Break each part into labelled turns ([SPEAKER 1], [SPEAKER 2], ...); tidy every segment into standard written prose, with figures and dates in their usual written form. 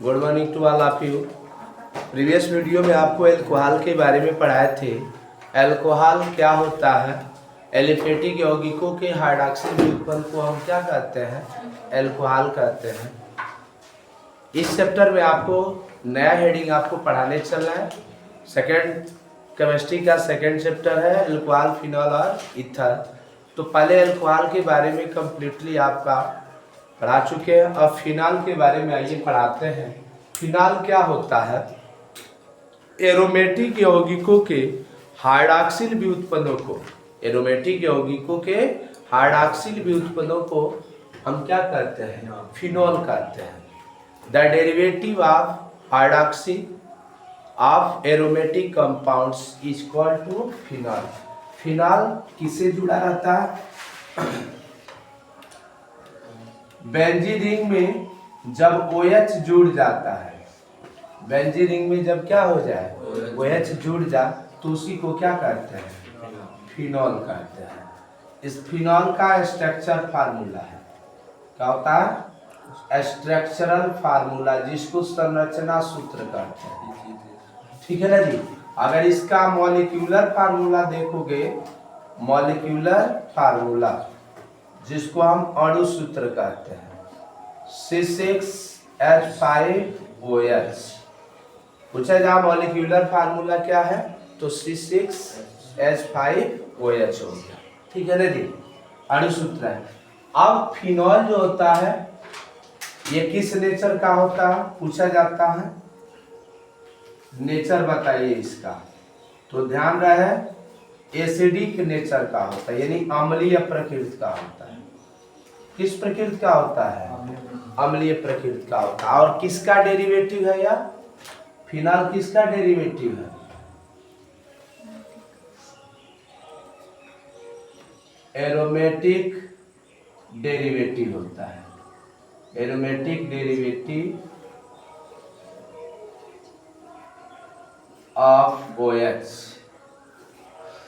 [SPEAKER 1] Good morning to all of you. Previous video में आपको alcohol के बारे में पढ़ाए थे। एल्कोहल क्या होता है, एलिफेटिक यौगिकों के हाइड्रॉक्सिल व्युत्पन्न को हम क्या कहते हैं, एल्कोहल कहते हैं। इस चैप्टर में आपको नया हेडिंग आपको पढ़ाने चल रहा है। सेकेंड केमिस्ट्री का सेकेंड चैप्टर है एल्कोहल, फिनॉल और ईथर। तो पहले एल्कोहल के बारे में कम्प्लीटली आपका पढ़ा चुके हैं। अब फिनॉल के बारे में आइए पढ़ाते हैं। फिनॉल क्या होता है, एरोमेटिक यौगिकों के हाइड्रॉक्सिल व्युत्पन्नों को, एरोमेटिक यौगिकों के हाइड्रॉक्सिल व्युत्पन्नों को हम क्या कहते हैं, फिनॉल कहते हैं। The derivative of hydroxy of aromatic compounds is equal to phenol. Phenol किससे जुड़ा रहता है, बेंजीन रिंग में जब OH जुड़ जाता है, बेंजीन रिंग में जब क्या हो जाए, OH जुड़ जाए तो उसी को क्या कहते हैं, फिनॉल कहते हैं। इस फिनॉल का स्ट्रक्चर फार्मूला है, क्या होता है, स्ट्रक्चरल फार्मूला, जिसको संरचना सूत्र कहते हैं। ठीक है ना जी। अगर इसका मॉलिक्यूलर फार्मूला देखोगे, मॉलिक्यूलर फार्मूला जिसको हम अणु सूत्र कहते हैं, C6H5OH। पूछा जा मॉलिक्यूलर फार्मूला क्या है, तो C6H5OH हो गया। ठीक है ना जी, अणु सूत्र है। अब फिनॉल जो होता है ये किस नेचर का होता है, पूछा जाता है, नेचर बताइए इसका। तो ध्यान रहे एसिडिक नेचर का होता है, यानी अम्लीय प्रकृति का होता है। किस प्रकृति का होता है, अम्लीय प्रकृति का होता है। और किसका डेरिवेटिव है यार, फिनॉल किसका डेरिवेटिव है, एरोमेटिक डेरिवेटिव होता है, एरोमेटिक डेरिवेटिव ऑफ OH।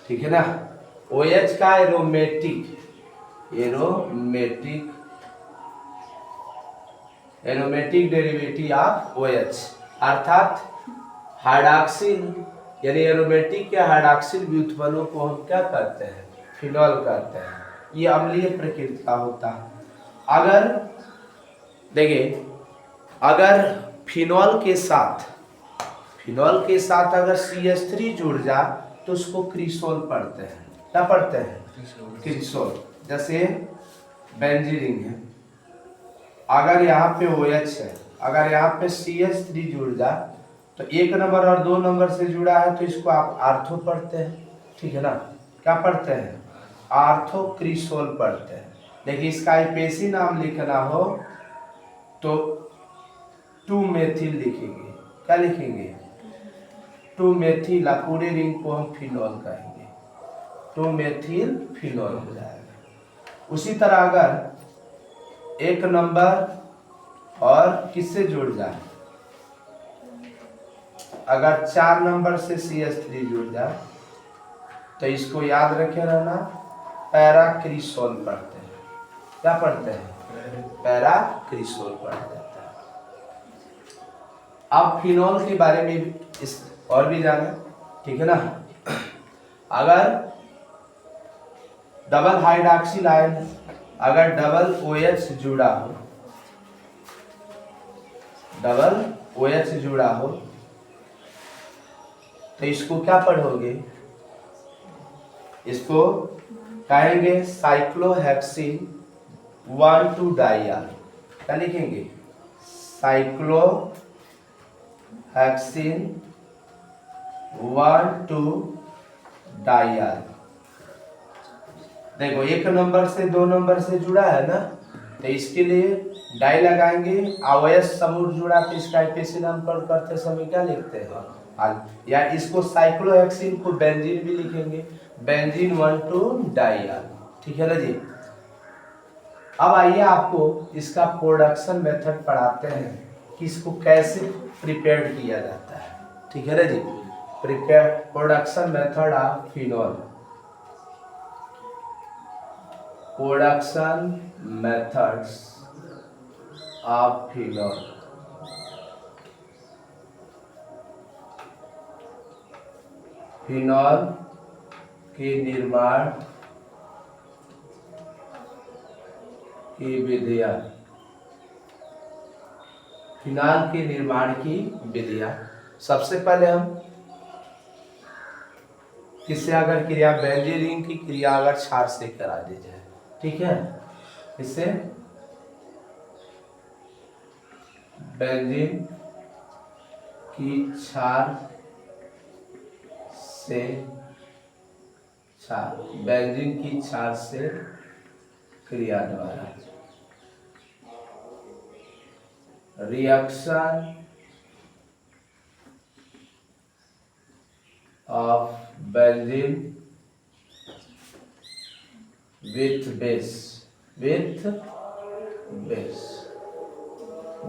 [SPEAKER 1] ठीक है ना, OH का एरोमेटिक डेरिवेटिव ऑफ OH, अर्थात हाइड्रॉक्सिल, यानी एरोमेटिक के हाइड्रॉक्सिल व्युत्पन्नों को हम क्या कहते हैं, फिनॉल कहते हैं। ये अम्लीय प्रकृति का होता है। अगर देखिए, अगर फिनॉल के साथ अगर CH3 जुड़ जाए तो उसको क्रिसोल पढ़ते हैं। क्या पढ़ते हैं, क्रिसोल। जैसे बेंजीन रिंग है, अगर यहाँ पे OH है, अगर यहाँ पे CH3 जुड़ जाए तो 1 नंबर और 2 नंबर से जुड़ा है तो इसको आप आर्थो पढ़ते हैं। ठीक है ना, क्या पढ़ते हैं, आर्थो क्रिसोल पढ़ते हैं। देखिए इसका आईपीएसी नाम लिखना हो तो 2 मेथिल लिखेंगे। क्या लिखेंगे, 2 मेथिल। पूरे रिंग को हम फिनॉल कहेंगे, 2 मेथिल फिनॉल हो जाएगा। उसी तरह अगर 1 नंबर और किससे जुड़ जाए, अगर 4 नंबर से CH3 जुड़ जाए तो इसको याद रखे रहना, पैराक्रिसोल पढ़ते हैं। क्या पढ़ते हैं, पैराक्रिसोल पढ़ते हैं। अब फिनॉल के बारे में इस और भी जाने, ठीक है ना। अगर डबल हाइड्रॉक्सिल आयन, अगर डबल OH जुड़ा हो, डबल OH जुड़ा हो तो इसको क्या पढ़ोगे, इसको कहेंगे साइक्लोहेक्सिन 1,2 डाइयाल। क्या लिखेंगे, साइक्लोहेक्सिन 1,2 डाइयाल। देखो 1 नंबर से 2 नंबर से जुड़ा है ना, तो इसके लिए डाई लगाएंगे। OH समूह जुड़ा तो इसका आईपीएसी नामकरण करते समय क्या लिखते हैं, या इसको साइक्लोहेक्सिन को बेंजीन भी लिखेंगे, बेंजीन 1,2 डाइयाल। ठीक है ना जी। अब आइए आपको इसका प्रोडक्शन मेथड पढ़ाते हैं कि इसको कैसे प्रिपेयर किया जाता है। ठीक है ना जी, production method of phenol, production methods of phenol. Phenol के निर्माण की विधियां। फिनॉल के निर्माण की विधियां, सबसे पहले हम किससे अगर क्रिया, बेंजीन रिंग की क्रिया अगर क्षार से करा दी जाए, ठीक है, इससे बेंजीन की क्षार से, बेंजीन की क्षार से क्रिया द्वारा reaction of benzene with base,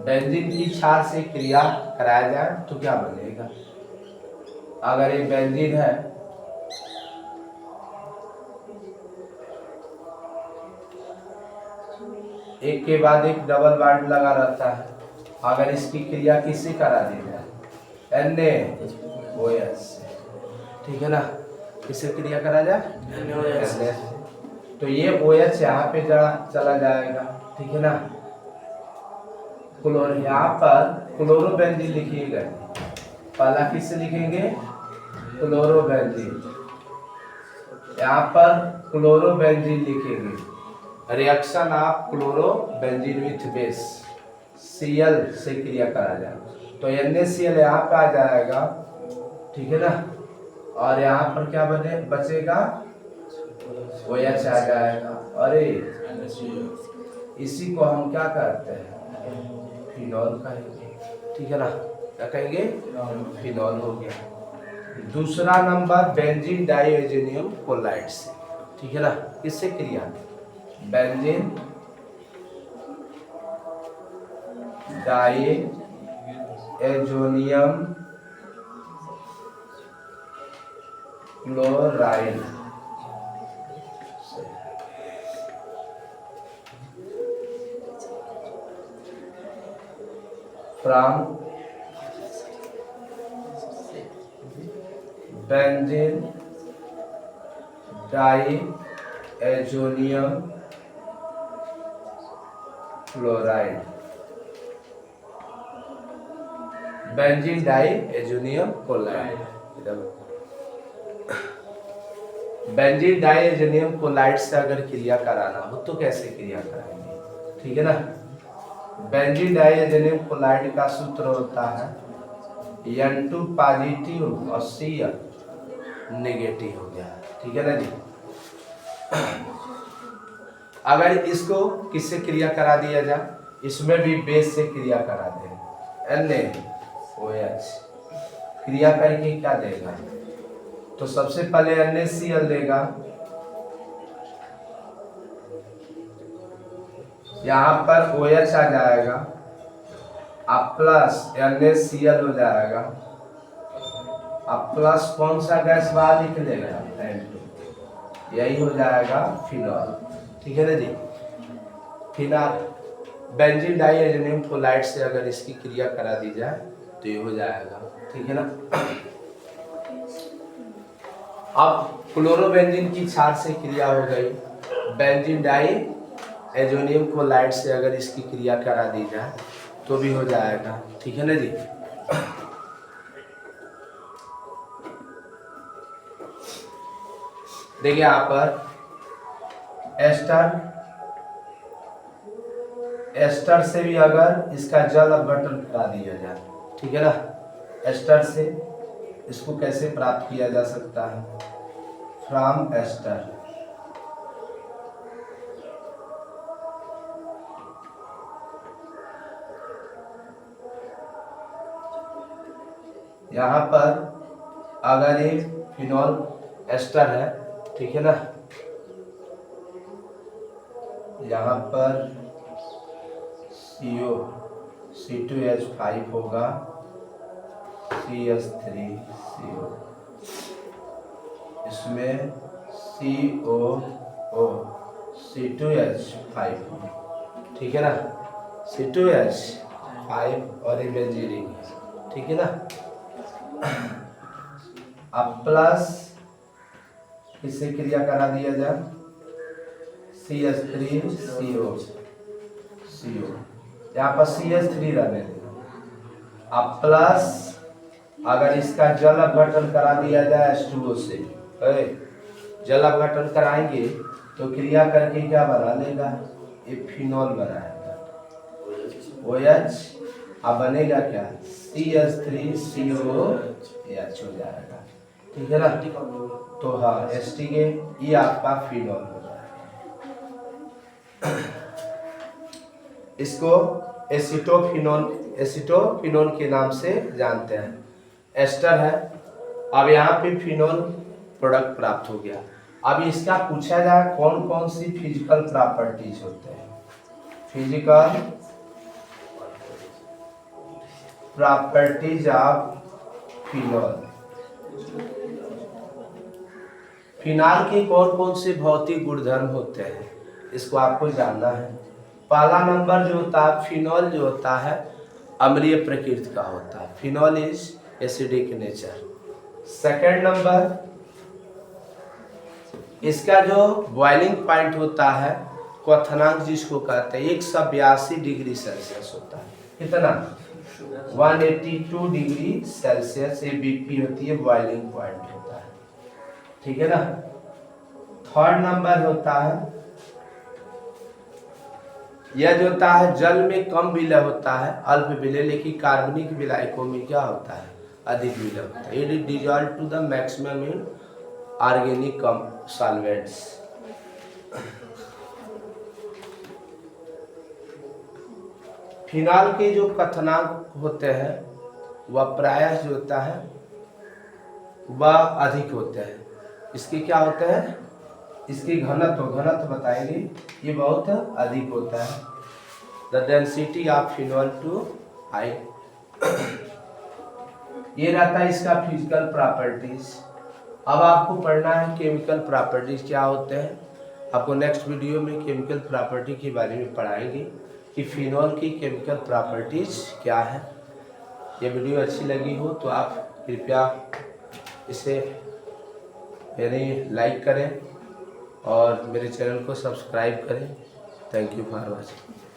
[SPEAKER 1] benzene की क्षार से क्रिया कराया जाए तो क्या बनेगा? अगर ये बेंजीन है, एक के बाद एक डबल बॉन्ड लगा रहता है, अगर इसकी क्रिया किससे करा दी जाए? NaOH, ठीक है ना, किससे क्रिया करा जाए? Na। तो ये OH यहाँ पे चला जाएगा, ठीक है ना, यहाँ पर क्लोरोबेंजीन लिखिएगा, पहला किससे लिखेंगे? क्लोरोबेंजीन, यहाँ पर क्लोरोबेंजीन लिखेंगे, reaction of chlorobenzene with base, Cl से क्रिया करा जाएगा, तो NaCl यहाँ पे आ जाएगा, ठीक है ना, और यहाँ पर क्या बचेगा? OH आ जाएगा। अरे इसी को हम क्या कहते हैं? फिनॉल कहेंगे, ठीक है ना, क्या कहेंगे? फिनॉल हो गया। दूसरा नंबर बेंजीन डाइएजेनियम क्लोराइड से, ठीक है ना, किससे क्रिया? बेंजीन डाइएजोनियम क्लोराइड से। From benzene diazonium chloride, benzene diazonium chloride, benzene diazonium chloride से अगर क्रिया कराना हो तो कैसे क्रिया कराएंगे? ठीक है ना, बेंजीन डाइएजोनियम क्लोराइड का सूत्र होता है N2 पॉजिटिव और Cl नेगेटिव हो गया, ठीक है ना जी। अगर इसको किससे क्रिया करा दिया जाए? इसमें भी बेस से क्रिया करा दें, NaOH क्रिया करके क्या देगा? तो सबसे पहले NaCl देगा, यहाँ पर OH आ जाएगा, अब प्लस NaCl हो जाएगा, अब प्लस कौन सा गैस बाहर निकलेगा? N2, यही हो जाएगा फिनॉल, ठीक है ना जी। फिनॉल बेंजीन डाइएजोनियम क्लोराइड से अगर इसकी क्रिया करा दी जाए तो ये हो जाएगा, ठीक है ना। अब क्लोरोबेंजीन की क्षार से क्रिया हो गई, बेंजीन डाइएजोनियम क्लोराइड से अगर इसकी क्रिया करा दी जाए तो भी हो जाएगा, ठीक है ना जी। देखिए यहाँ पर एस्टर से भी अगर इसका जल अपघटन करा दिया जाए, ठीक है ना, एस्टर से इसको कैसे प्राप्त किया जा सकता है? फ्रॉम एस्टर, यहाँ पर अगर एक फिनॉल एस्टर है, ठीक है ना, यहाँ पर CO C2H5 होगा, CH3CO, इसमें COO C2H5, ठीक है ना, C2H5 और ये बेंजीन, ठीक है ना। अब प्लस इससे क्रिया करा दिया जाए CH3CO, यहाँ पर CH3 रहने देगा। अब प्लस अगर इसका जल अपघटन करा दिया जाए H2O से, जल अपघटन कराएंगे तो क्रिया करके क्या बना लेगा, ये फिनॉल बनाएगा OH, अब बनेगा क्या CH3COH हो जाएगा, ठीक है ना। तो हाँ एस्टिक ये आपका फिनॉल हो जाएगा। इसको एसिटोफिनोन के नाम से जानते हैं, एस्टर है। अब यहाँ पे फिनॉल प्रोडक्ट प्राप्त हो गया। अब इसका पूछा जाए कौन कौन सी फिजिकल प्रॉपर्टीज होते हैं। Physical properties of phenol, phenol के कौन कौन से भौतिक गुणधर्म होते हैं, इसको आपको जानना है। पहला नंबर जो होता है, फिनॉल जो होता है अम्लीय प्रकृति का होता है, phenol is acidic nature. Second number, इसका जो बॉइलिंग पॉइंट होता है, क्वथनांक जिसको कहते हैं, 182 डिग्री सेल्सियस होता है। कितना, 182 डिग्री सेल्सियस ये BP होती है, बॉइलिंग पॉइंट होता है, ठीक है ना। थर्ड नंबर होता है, यह जो होता है जल में कम विलय होता है, अल्प विलय, लेकिन कार्बनिक विलायकों में क्या होता है, अधिक विलय होता है। It is dissolve to the maximum in organic solvents. Phenol के जो क्वथनांक होते हैं वह प्रायः जो होता है वह अधिक होते हैं। इसके क्या होते हैं, इसकी घनत्व बताएंगे, ये बहुत अधिक होता है। The density of phenol to high, ये रहता है इसका फिजिकल प्रॉपर्टीज। अब आपको पढ़ना है केमिकल प्रॉपर्टीज क्या होते हैं। आपको नेक्स्ट वीडियो में केमिकल प्रॉपर्टी के बारे में पढ़ाएंगे कि फिनॉल की केमिकल प्रॉपर्टीज क्या है। ये वीडियो अच्छी लगी हो तो आप कृपया इसे लाइक करें और मेरे चैनल को सब्सक्राइब करें। Thank you for watching.